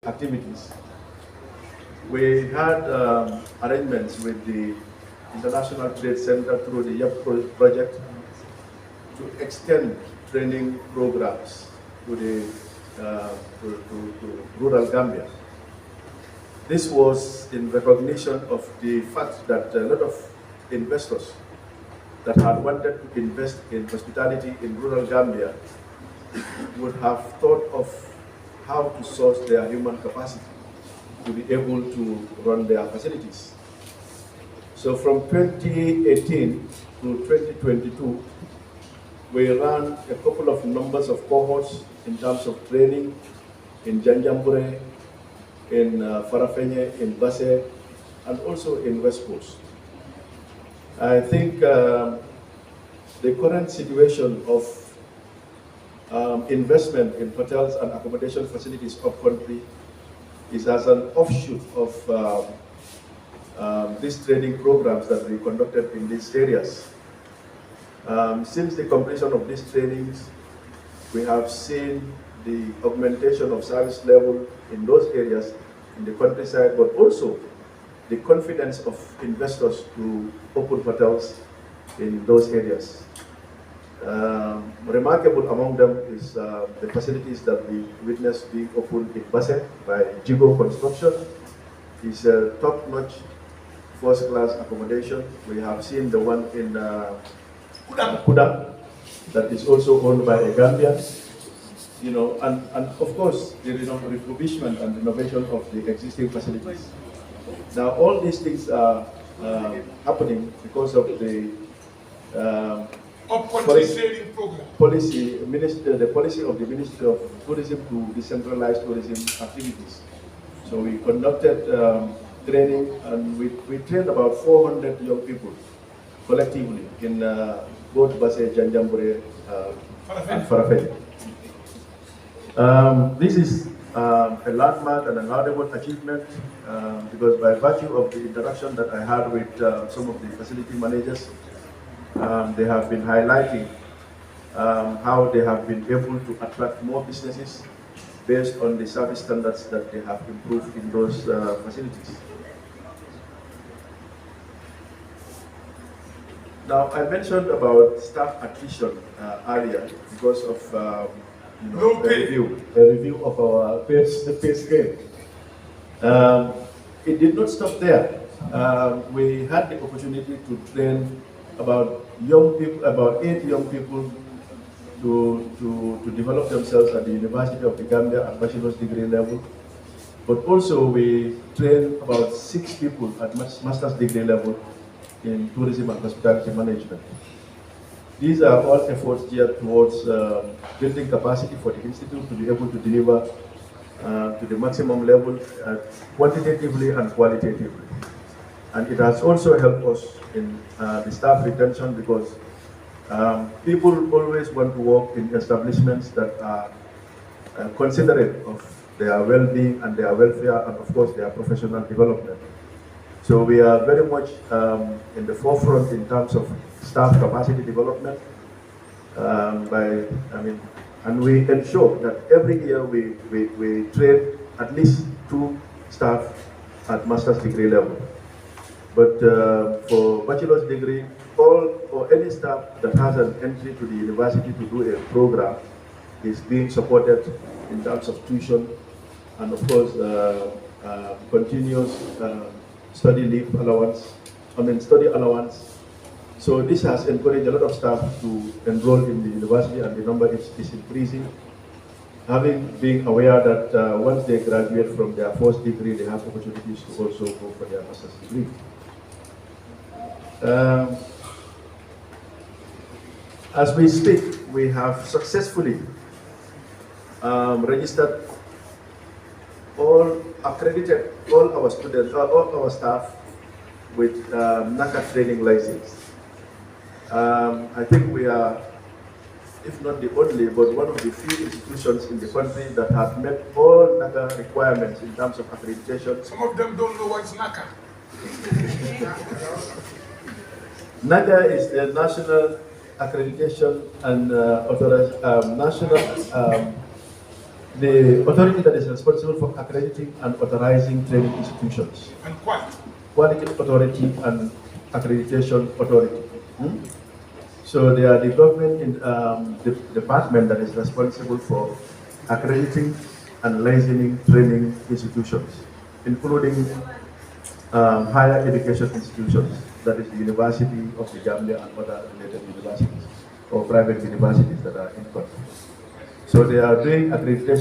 activities. We had arrangements with the International Trade Center through the project to extend training programs to to rural Gambia. This was in recognition of the fact that a lot of investors that had wanted to invest in hospitality in rural Gambia would have thought of how to source their human capacity to be able to run their facilities. So from 2018 to 2022, we ran a couple of numbers of cohorts in terms of training in Janjambure, in Farafenye, in Basse, and also in West Coast. I think the current situation of investment in hotels and accommodation facilities of country is as an offshoot of these training programs that we conducted in these areas. Since the completion of these trainings, we have seen the augmentation of service level in those areas in the countryside, but also the confidence of investors to open hotels in those areas. Remarkable among them is the facilities that we witnessed being opened in Basse by Jigo Construction. It's a top-notch, first-class accommodation. We have seen the one in Kuda that is also owned by a Gambian. You know, and of course, the refurbishment and renovation of the existing facilities. Now, all these things are happening because of the policy of the Ministry of Tourism to decentralize tourism activities. So we conducted training, and we trained about 400 young people collectively in both Basse, Janjambure, and Farafenye. This is a landmark and a laudable achievement because by virtue of the interaction that I had with some of the facility managers, they have been highlighting how they have been able to attract more businesses based on the service standards that they have improved in those facilities. Now, I mentioned about staff attrition earlier because of a review of our pay scale. It did not stop there. We had the opportunity to train about 8 young people to develop themselves at the University of the Gambia at bachelor's degree level. But also we trained about 6 people at master's degree level in tourism and hospitality management. These are all efforts geared towards building capacity for the institute to be able to deliver to the maximum level quantitatively and qualitatively. And it has also helped us in the staff retention because people always want to work in establishments that are considerate of their well-being and their welfare and of course their professional development. So we are very much in the forefront in terms of staff capacity development and we ensure that every year we train at least 2 staff at master's degree level. But for bachelor's degree, or any staff that has an entry to the university to do a program is being supported in terms of tuition and of course continuous study allowance. So this has encouraged a lot of staff to enroll in the university, and the number is increasing. Being aware that once they graduate from their first degree, they have opportunities to also go for their master's degree. As we speak, we have successfully registered accredited all our students, all our staff with NACA training license. I think we are, if not the only, but one of the few institutions in the country that have met all NACA requirements in terms of accreditation. Some of them don't know what's NACA. NACA is the National Accreditation and the authority that is responsible for accrediting and authorizing training institutions. And quality. Quality Authority and Accreditation Authority. So they are the government in, the department that is responsible for accrediting and licensing training institutions, including higher education institutions, that is the University of the Gambia and other related universities or private universities that are in country. So they are doing accreditation